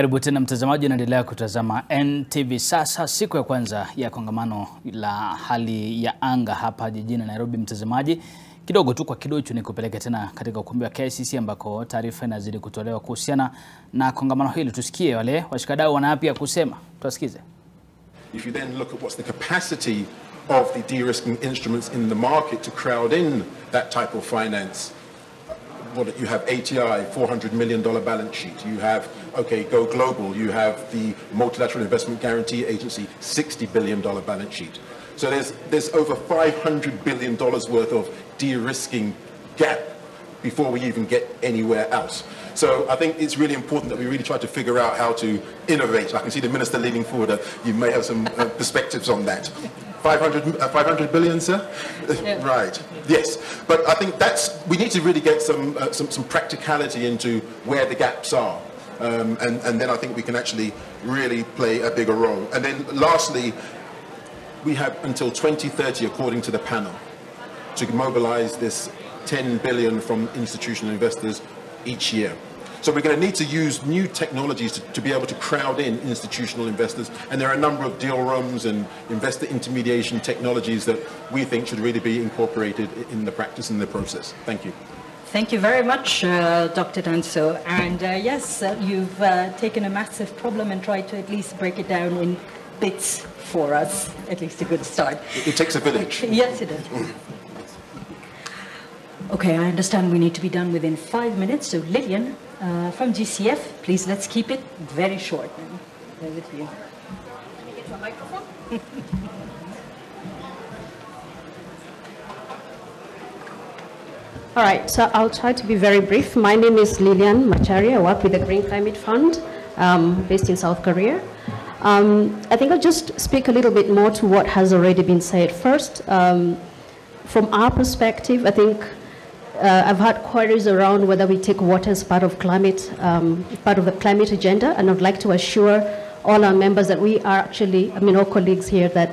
Karibu tena mtazamaji, unaendelea kutazama NTV Sasa, siku ya kwanza ya kongamano la hali ya anga hapa jijini Nairobi. Mtazamaji, kidogo tu kwa kidogo ni kupeleke tena katika ukumbi wa KICC ambako taarifa inazidi kutolewa kuhusiana na kongamano hili. Tusikie wale washikadau wana yapi ya kusema. Tuwasikize. If you then look at what's the capacity of the de-risking instruments in the market to crowd in that type of finance, you have ATI, $400 million balance sheet. You have, Go Global. You have the Multilateral Investment Guarantee Agency, $60 billion balance sheet. So there's over $500 billion worth of de-risking gap before we even get anywhere else. So I think it's really important that we really try to figure out how to innovate. I can see the Minister leaning forward. You may have some perspectives on that. 500 billion, sir? Yeah. Right, yes. But I think we need to really get some practicality into where the gaps are. And then I think we can actually really play a bigger role. And then lastly, we have until 2030, according to the panel, to mobilize this 10 billion from institutional investors each year. So we're going to need to use new technologies to be able to crowd in institutional investors. And there are a number of deal rooms and investor intermediation technologies that we think should really be incorporated in the practice and the process. Thank you. Thank you very much, Dr. Danso. And yes, you've taken a massive problem and tried to at least break it down in bits for us. At least a good start. It takes a village. Yes, it does. Okay, I understand we need to be done within 5 minutes. So Lillian, from GCF, please let's keep it very short. Over to you. Can you get to a microphone? All right, so I'll try to be very brief. My name is Lillian Machari. I work with the Green Climate Fund based in South Korea. I think I'll just speak a little bit more to what has already been said. First, from our perspective, I think I've had queries around whether we take water as part of climate, part of the climate agenda, and I'd like to assure all our members that we are actually, all colleagues here, that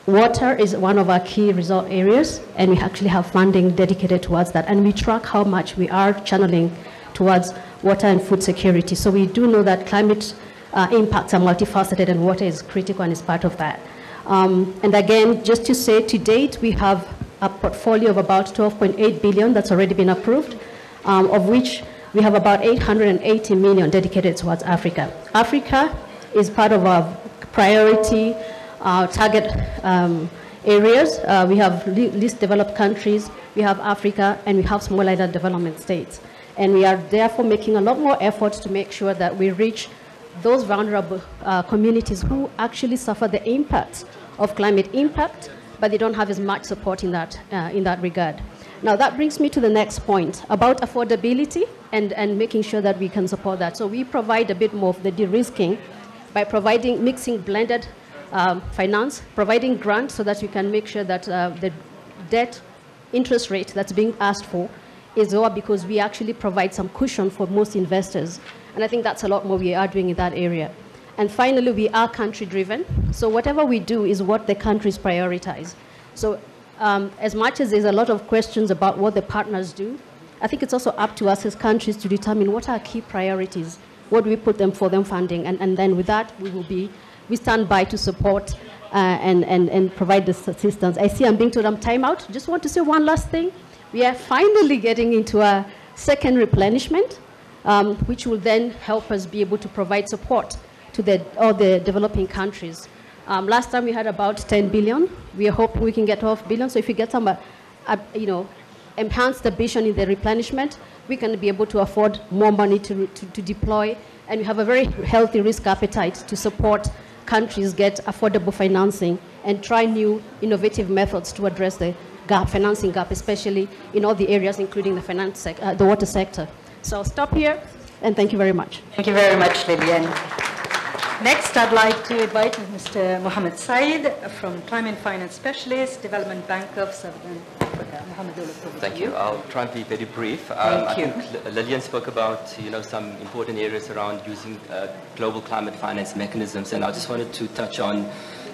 water is one of our key result areas, and we actually have funding dedicated towards that, and we track how much we are channeling towards water and food security. So we do know that climate impacts are multifaceted, and water is critical and is part of that. And again, just to say, to date, we have a portfolio of about 12.8 billion that's already been approved, of which we have about 880 million dedicated towards Africa. Africa is part of our priority target areas. We have least developed countries, we have Africa, and we have small island development states. And we are therefore making a lot more efforts to make sure that we reach those vulnerable communities who actually suffer the impacts of climate impact, but they don't have as much support in that regard. Now that brings me to the next point about affordability and making sure that we can support that. So we provide a bit more of the de-risking by mixing blended finance, providing grants so that we can make sure that the debt interest rate that's being asked for is lower, because we actually provide some cushion for most investors. And I think that's a lot more we are doing in that area. And finally, we are country-driven. So whatever we do is what the countries prioritize. So as much as there's a lot of questions about what the partners do, I think it's also up to us as countries to determine what are key priorities, what do we put them for them funding, and then with that, we stand by to support and provide this assistance. I see I'm being told I'm time out. Just want to say one last thing. We are finally getting into a second replenishment, which will then help us be able to provide support to all the developing countries. Last time we had about 10 billion. We are hoping we can get 12 billion. So if we get some, enhanced ambition in the replenishment, we can be able to afford more money to deploy. And we have a very healthy risk appetite to support countries get affordable financing and try new innovative methods to address the financing gap, especially in all the areas, including the water sector. So I'll stop here, and thank you very much. Thank you very much, Lillian. Next, I'd like to invite Mr. Mohammed Said from Climate Finance Specialist, Development Bank of Southern Africa. Thank you. I'll try and be very brief. I think Lillian spoke about some important areas around using global climate finance mechanisms, and I just wanted to touch on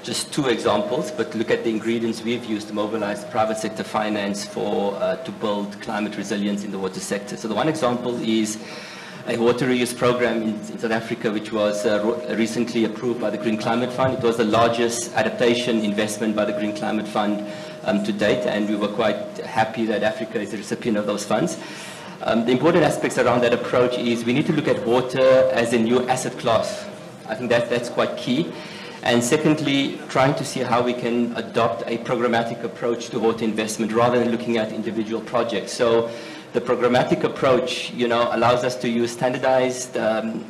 just two examples, but look at the ingredients we've used to mobilize private sector finance to build climate resilience in the water sector. So the one example is a water reuse program in South Africa, which was recently approved by the Green Climate Fund. It was the largest adaptation investment by the Green Climate Fund to date, and we were quite happy that Africa is the recipient of those funds. The important aspects around that approach is we need to look at water as a new asset class. I think that's quite key. And secondly, trying to see how we can adopt a programmatic approach to water investment rather than looking at individual projects. So the programmatic approach, allows us to use standardized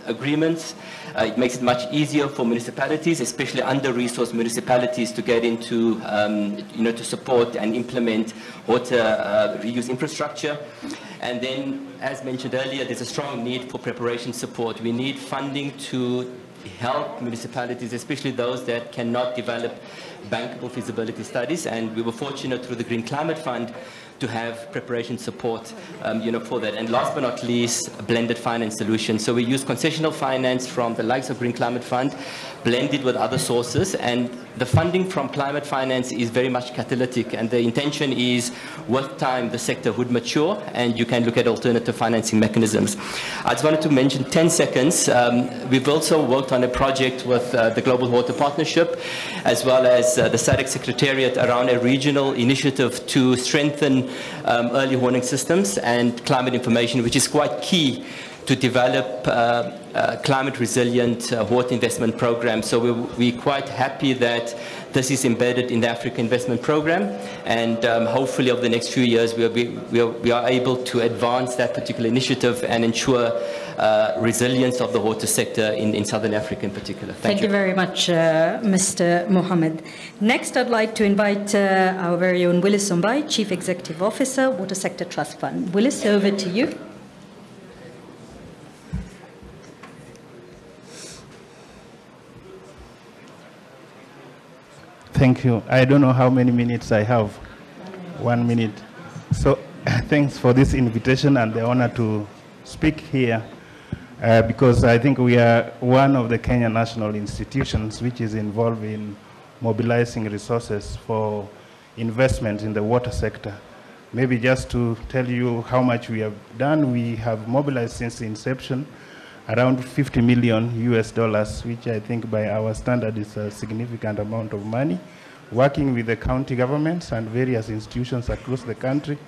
agreements. It makes it much easier for municipalities, especially under-resourced municipalities, to get into, to support and implement water reuse infrastructure. And then, as mentioned earlier, there's a strong need for preparation support. We need funding to help municipalities, especially those that cannot develop bankable feasibility studies. And we were fortunate through the Green Climate Fund to have preparation support, for that. And last but not least, blended finance solutions. So we use concessional finance from the likes of Green Climate Fund, blended with other sources. And the funding from climate finance is very much catalytic. And the intention is, with time, the sector would mature and you can look at alternative financing mechanisms. I just wanted to mention 10 seconds. We've also worked on a project with the Global Water Partnership, as well as the SADC Secretariat, around a regional initiative to strengthen early warning systems and climate information, which is quite key to develop climate resilient water investment programs. So we're quite happy that this is embedded in the Africa Investment Program, and hopefully over the next few years we are able to advance that particular initiative and ensure resilience of the water sector in Southern Africa in particular. Thank you very much, Mr. Mohammed. Next, I'd like to invite our very own Willis Sombai, Chief Executive Officer, Water Sector Trust Fund. Willis, over to you. Thank you. I don't know how many minutes I have. 1 minute. So thanks for this invitation and the honor to speak here, because I think we are one of the Kenya national institutions which is involved in mobilizing resources for investment in the water sector. Maybe just to tell you how much we have done, we have mobilized since the inception around $50 million, which I think by our standard is a significant amount of money, working with the county governments and various institutions across the country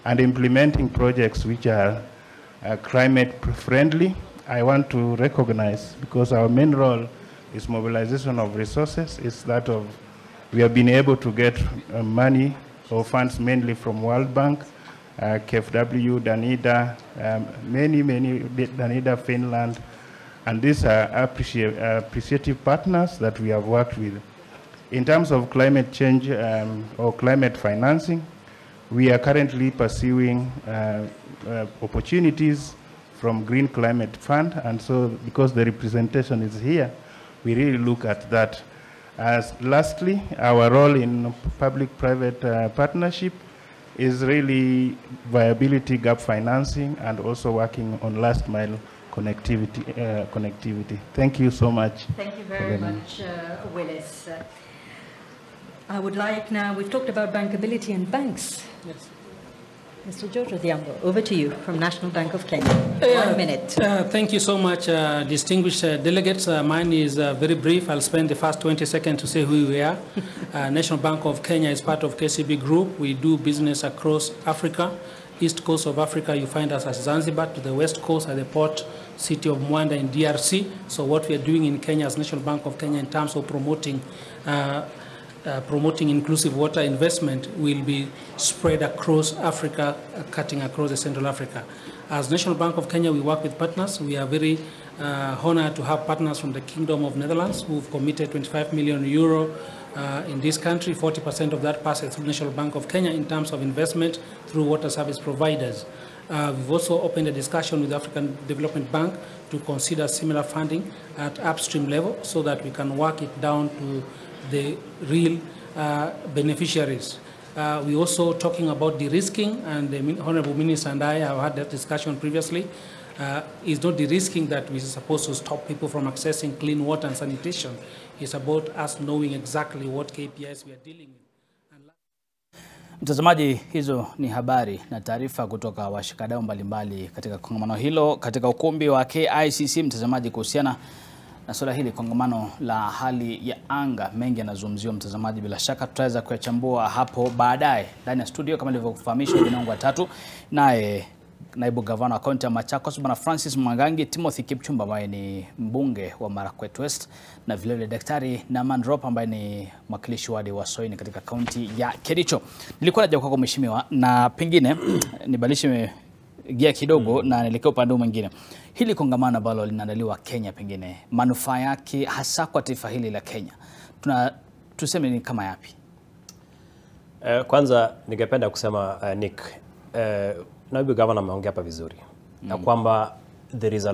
and implementing projects which are climate friendly. I want to recognize, because our main role is mobilization of resources, is that of we have been able to get money or funds mainly from World Bank, KfW, Danida, many, Danida, Finland, and these are appreciative partners that we have worked with. In terms of climate change or climate financing, we are currently pursuing opportunities from Green Climate Fund, and so because the representation is here, we really look at that. As lastly, our role in public-private partnership is really viability gap financing and also working on last mile connectivity. Thank you so much. Thank you very much, Willis. I would like now, we've talked about bankability and banks. Yes. Mr. George Odhiambo, over to you from National Bank of Kenya. 1 minute. Thank you so much, distinguished delegates. Mine is very brief. I'll spend the first 20 seconds to say who we are. National Bank of Kenya is part of KCB Group. We do business across Africa. East coast of Africa, you find us as Zanzibar. To the west coast at the port city of Mwanda in DRC. So what we are doing in Kenya as National Bank of Kenya in terms of promoting inclusive water investment will be spread across Africa, cutting across the Central Africa. As National Bank of Kenya, we work with partners. We are very honored to have partners from the Kingdom of Netherlands who've committed 25 million euro in this country. 40% of that passes through National Bank of Kenya in terms of investment through water service providers. We've also opened a discussion with the African Development Bank to consider similar funding at upstream level so that we can work it down to the real beneficiaries. We're also talking about de-risking, and the Honorable Minister and I have had that discussion previously. It's not de-risking that we're supposed to stop people from accessing clean water and sanitation. It's about us knowing exactly what KPIs we are dealing with. Mtazamaji, hizo ni habari na taarifa kutoka washikadau mbalimbali katika kongamano hilo katika ukumbi wa KICC. Mtazamaji, kuhusiana na swala hili, kongamano la hali ya anga, mengi yanazungumziwa mtazamaji, bila shaka tutaweza kuyachambua hapo baadaye. Ndani ya studio kama nilivyokufahamishwa, jina langu watatu, naye naibu gavana wa kaunti ya Machakos Bwana Francis Mwangangi, Timothy Kipchumba ambaye ni mbunge wa Marakwet West, na vile vile Daktari Naman Drop ambaye ni mwakilishi wadi wa Soini katika kaunti ya Kericho. Nilikuwa naja kwako mheshimiwa, na pengine nibadilishe gia kidogo na nielekea upande mwingine. Hili kongamano ambalo linaandaliwa Kenya, pengine manufaa yake hasa kwa taifa hili la Kenya, tuseme ni kama yapi? Kwanza ningependa kusema Nick, naibu gavana ameongea hapa vizuri na kwamba there is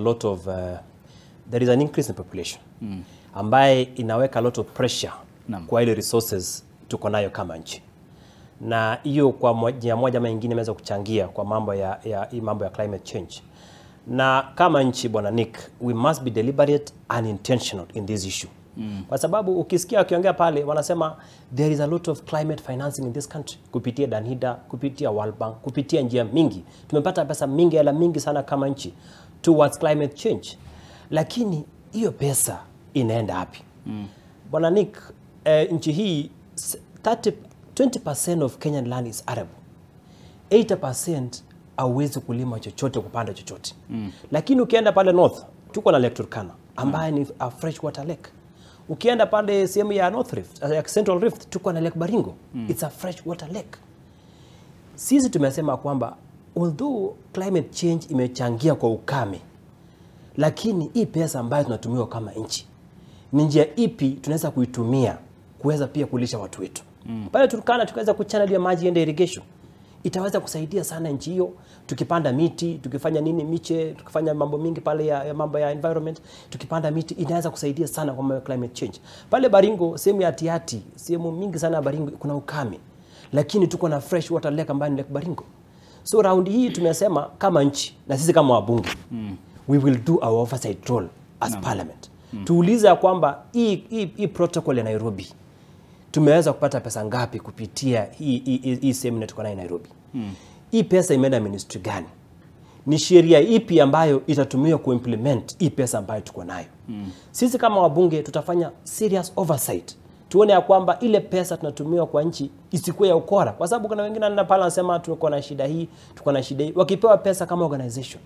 an increase in population ambaye inaweka a lot of pressure kwa ile resources tuko nayo kama nchi, na hiyo kwa njia moja ama nyingine imeweza kuchangia kwa mambo ya climate change. Na kama nchi bwana Nick, we must be deliberate and intentional in this issue. Kwa sababu ukisikia wakiongea pale wanasema there is a lot of climate financing in this country, kupitia Danhida, kupitia World Bank, kupitia njia mingi. Tumepata pesa mingi, hela mingi sana kama nchi towards climate change. Lakini hiyo pesa inaenda wapi? Bwana Nick, nchi hii 20% of Kenyan land is arable. 80% hauwezi kulima chochote, kupanda chochote. Lakini ukienda pale north, tuko na Lake Turkana ambaye ni a freshwater lake. Ukienda pale sehemu ya North Rift, ya Central Rift, tuko na Lake Baringo. It's a freshwater lake. Sisi tumesema kwamba although climate change imechangia kwa ukame, lakini hii pesa ambayo tunatumiwa kama nchi, ni njia ipi tunaweza kuitumia kuweza pia kulisha watu wetu? Pale Turkana tukaweza kuchannel ya maji ende irrigation. Itaweza kusaidia sana nchi hiyo, tukipanda miti, tukifanya nini miche, tukifanya mambo mingi pale ya mambo ya environment, tukipanda miti inaweza kusaidia sana kwa mambo ya climate change. Pale Baringo, sehemu ya Tiati, sehemu mingi sana ya Baringo kuna ukame, lakini tuko na fresh water lake ambayo ni Lake Baringo. So round hii tumesema kama nchi na sisi kama wabunge, we will do our oversight role as parliament. Tuulize kwamba hii protocol ya Nairobi tumeweza kupata pesa ngapi kupitia hii seminar tuko nayo Nairobi? Hii pesa imeenda ministry gani? Ni sheria ipi ambayo itatumiwa kuimplement hii pesa ambayo tuko nayo? Sisi kama wabunge tutafanya serious oversight. Tuone ya kwamba ile pesa tunatumiwa kwa nchi isikuwe ya ukora. Kwa sababu kuna wengine wanaenda pale wanasema tuko na shida hii, tuko na shida hii. Wakipewa pesa kama organization,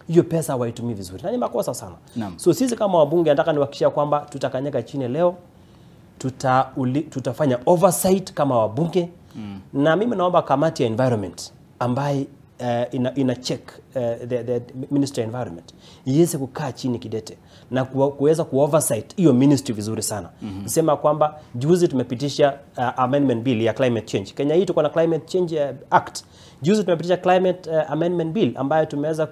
hiyo pesa hawaitumii vizuri. Na ni makosa sana. So sisi kama wabunge nataka niwahakikishia kwamba tutakanyaka chini leo, tutafanya oversight kama wabunge. Na mimi naomba kamati ya environment ambaye ina check the Ministry of Environment iweze kukaa chini kidete na kuweza kuoversight hiyo ministry vizuri sana. Nisema kwamba juzi tumepitisha amendment bill ya climate change. Kenya hii tuko na climate change act. Juzi tumepitisha climate amendment bill ambayo tumeweza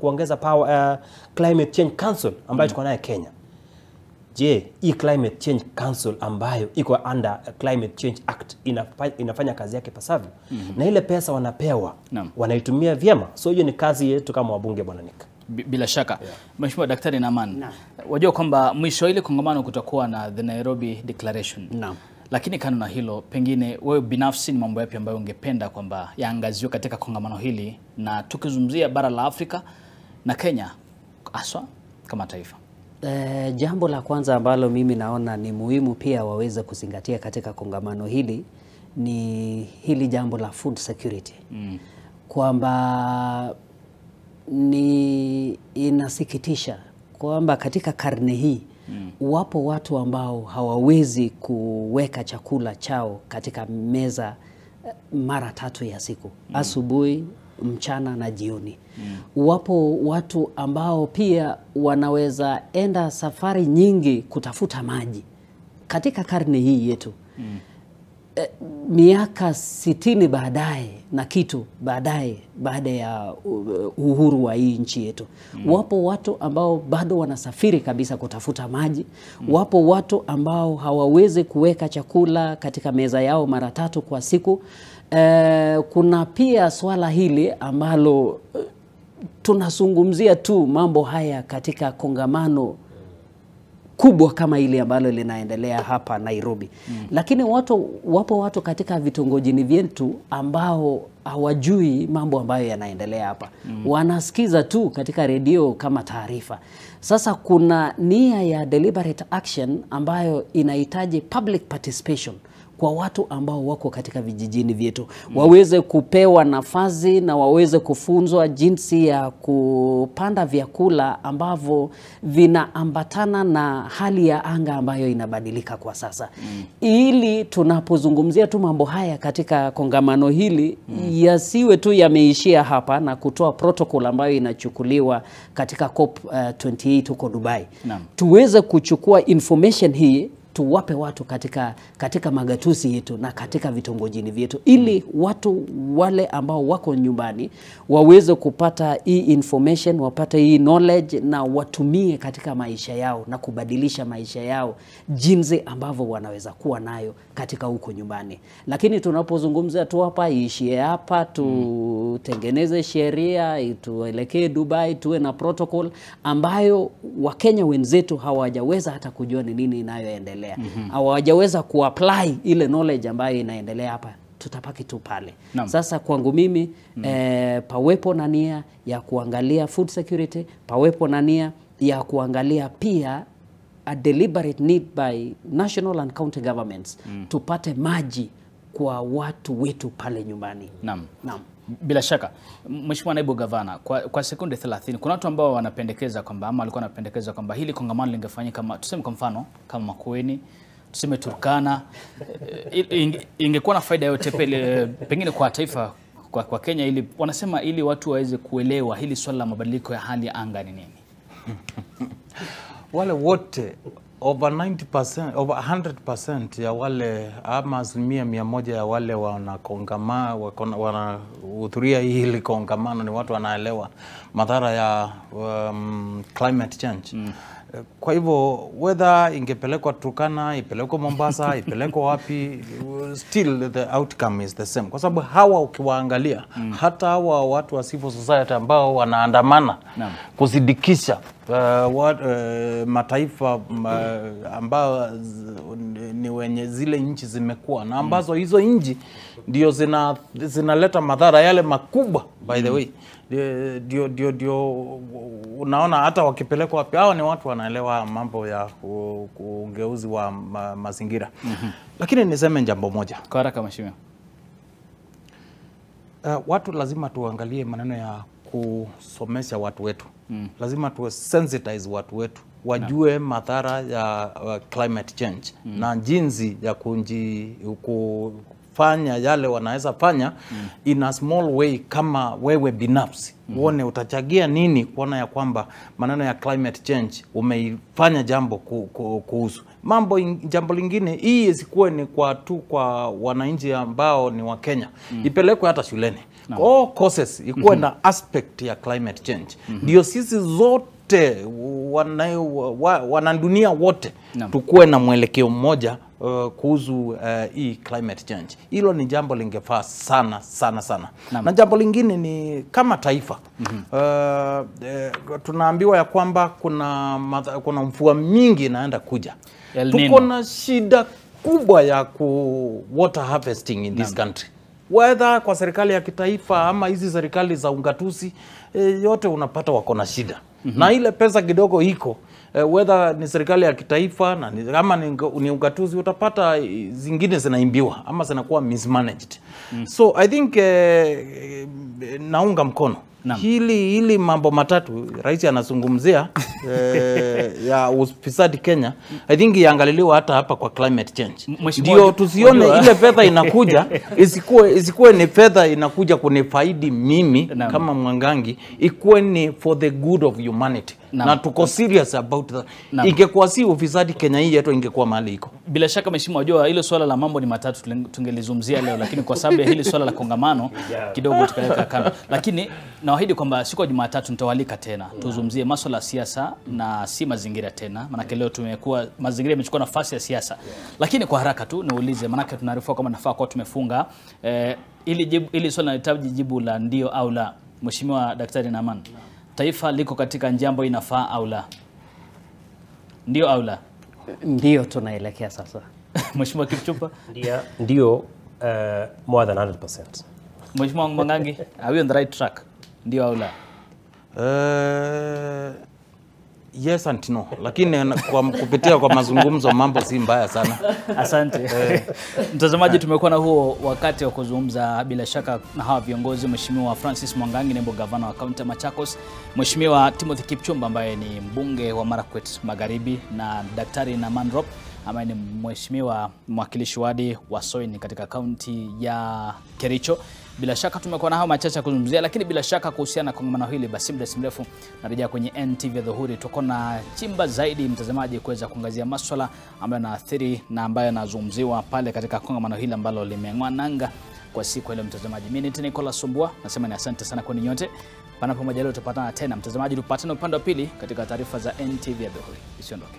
kuongeza power climate change council ambayo tuko nayo Kenya. Je, hii climate change council ambayo iko under climate change act inafanya kazi yake pasavyo? Na ile pesa wanapewa wanaitumia vyema? So hiyo ni kazi yetu kama wabunge bwana Nick. Bila shaka. Mheshimiwa Daktari Naman, wajua kwamba mwisho ile kongamano kutakuwa na the Nairobi Declaration. Lakini kando na hilo, pengine wewe binafsi ni mambo yapi ambayo ungependa kwamba yaangaziwe katika kongamano hili, na tukizungumzia bara la Afrika na Kenya aswa kama taifa? Jambo la kwanza ambalo mimi naona ni muhimu pia waweze kuzingatia katika kongamano hili ni hili jambo la food security. Kwamba inasikitisha kwamba katika karne hii wapo watu ambao hawawezi kuweka chakula chao katika meza mara 3 ya siku, asubuhi, mchana na jioni. Wapo watu ambao pia wanaweza enda safari nyingi kutafuta maji katika karne hii yetu. Miaka 60 baadaye na kitu baada ya uhuru wa hii nchi yetu, wapo watu ambao bado wanasafiri kabisa kutafuta maji. Wapo watu ambao hawawezi kuweka chakula katika meza yao mara 3 kwa siku. Kuna pia swala hili ambalo tunazungumzia tu mambo haya katika kongamano kubwa kama ile ambalo linaendelea hapa Nairobi. Lakini wapo watu katika vitongojini vyetu ambao hawajui mambo ambayo yanaendelea hapa. Wanasikiza tu katika redio kama taarifa. Sasa kuna nia ya deliberate action ambayo inahitaji public participation kwa watu ambao wako katika vijijini vyetu. Waweze kupewa nafasi na waweze kufunzwa jinsi ya kupanda vyakula ambavyo vinaambatana na hali ya anga ambayo inabadilika kwa sasa. Ili tunapozungumzia tu mambo haya katika kongamano hili, yasiwe tu yameishia hapa na kutoa protocol ambayo inachukuliwa katika COP28 huko Dubai. Tuweze kuchukua information hii tuwape watu katika magatuzi yetu na katika vitongojini vyetu, ili watu wale ambao wako nyumbani waweze kupata hii information, wapate hii knowledge na watumie katika maisha yao na kubadilisha maisha yao jinsi ambavyo wanaweza kuwa nayo katika huko nyumbani. Lakini tunapozungumzia tu hapa, iishie hapa, tutengeneze sheria, tuelekee Dubai, tuwe na protocol ambayo Wakenya wenzetu hawajaweza hata kujua ni nini inayoendelea. Hawajaweza kuapply ile knowledge ambayo inaendelea hapa, tutapaki tu pale. Sasa kwangu mimi pawepo na nia ya kuangalia food security, pawepo na nia ya kuangalia pia a deliberate need by national and county governments tupate maji kwa watu wetu pale nyumbani. Bila shaka, Mheshimiwa Naibu Gavana, kwa sekunde 30, kuna watu ambao wanapendekeza kwamba, ama walikuwa wanapendekeza kwamba hili kongamano lingefanyika kama, tuseme kwa mfano kama Makueni, tuseme Turkana, ingekuwa na faida yote pengine kwa taifa, kwa Kenya, ili wanasema ili watu waweze kuelewa hili swala la mabadiliko ya hali ya anga ni nini. Wale wote over 90%, over 100% ya wale, ama 100% ya wale wanahudhuria hili kongamano ni watu wanaelewa madhara ya climate change. Kwa hivyo whether ingepelekwa Turkana, ipelekwa Mombasa, ipelekwa wapi, still the outcome is the same. Kwa sababu hawa ukiwaangalia, hata hawa watu wa civil society ambao wanaandamana kuzidikisha mataifa ambao ni wenye zile nchi zimekuwa na ambazo hizo nchi ndio zinaleta madhara yale makubwa, by the way. Ndio unaona hata wakipelekwa wapi, hao ni watu wanaelewa mambo ya ugeuzi wa mazingira. Lakini niseme jambo moja kwa haraka, Mheshimiwa. Watu lazima tuangalie maneno ya kusomesha watu wetu. Lazima tu sensitize watu wetu wajue madhara ya climate change na jinsi ya kufanya yale wanaweza fanya in a small way. Kama wewe binafsi uone utachagia nini kuona ya kwamba maneno ya climate change umeifanya jambo kuhusu mambo. Jambo lingine, hii isikuwe ni kwa wananchi ambao ni wa Kenya, ipelekwe hata shuleni. All courses ikuwe na aspect ya climate change. Ndio sisi zote wanadunia wote tukuwe na mwelekeo mmoja kuhusu hii climate change. Hilo ni jambo lingefaa sana sana sana. Na jambo lingine ni kama taifa, tunaambiwa ya kwamba kuna mvua mingi inaenda kuja. Tuko na shida kubwa ya water harvesting in this country. Whether kwa serikali ya kitaifa ama hizi serikali za ungatuzi, yote unapata wako na shida. Na ile pesa kidogo iko, whether ni serikali ya kitaifa na kama ni ungatuzi, utapata zingine zinaimbiwa ama zinakuwa mismanaged. So I think naunga mkono hili mambo matatu rais anazungumzia ya ufisadi Kenya. I think iangaliliwa hata hapa kwa climate change. Ndio tusione ile fedha inakuja isikuwe ni fedha inakuja kunifaidi mimi kama Mwangangi, ikuwe ni for the good of humanity. Na tuko serious about that. Ingekuwa si ufisadi Kenya hii yetu ingekuwa mahali iko. Bila shaka Mheshimiwa, wajua hilo swala la mambo ni matatu tungelizungumzia leo, lakini kwa sababu ya hili swala la kongamano kidogo tukaweka kando. Lakini naahidi kwamba siku ya Jumatatu nitawalika tena tuzungumzie masuala ya siasa na si mazingira tena, maana leo tumekuwa mazingira yamechukua nafasi ya siasa. Lakini kwa haraka tu niulize, maana tunaarifiwa kama nafaa kwa tumefunga ili swala linahitaji jibu la ndio au la. Mheshimiwa Daktari Naman, taifa liko katika njia ambayo inafaa au la? Ndio au la? Ndio tunaelekea sasa. Mheshimiwa Kipchumba? Ndio more than 100%. Mheshimiwa Mwangangi, are we on the right track? Ndio au la? Yes and no. Lakini kwa kupitia kwa mazungumzo mambo si mbaya sana. Asante. Mtazamaji, tumekuwa na huo wakati wa kuzungumza bila shaka na hawa viongozi, Mheshimiwa Francis Mwangangi, naibu gavana wa kaunti ya Machakos, Mheshimiwa Timothy Kipchumba ambaye ni mbunge wa Marakwet Magharibi, na Daktari Naman Rop ambaye ni mheshimiwa mwakilishi wadi wa Soini katika kaunti ya Kericho. Bila shaka tumekuwa na hao machache kuzungumzia, lakini bila shaka kuhusiana na kongamano hili, basi muda si mrefu narejea kwenye NTV Dhuhuri. Tuko na chimba zaidi mtazamaji kuweza kuangazia masuala ambayo yanaathiri na ambayo yanazungumziwa pale katika kongamano hili ambalo limeng'oa nanga kwa siku ile mtazamaji. Mimi ni Nicholas Sumbua, nasema ni asante sana kwa nyote. Panapo majaliwa tutapatana tena mtazamaji, tupatane upande wa pili katika taarifa za NTV Dhuhuri. Usiondoke.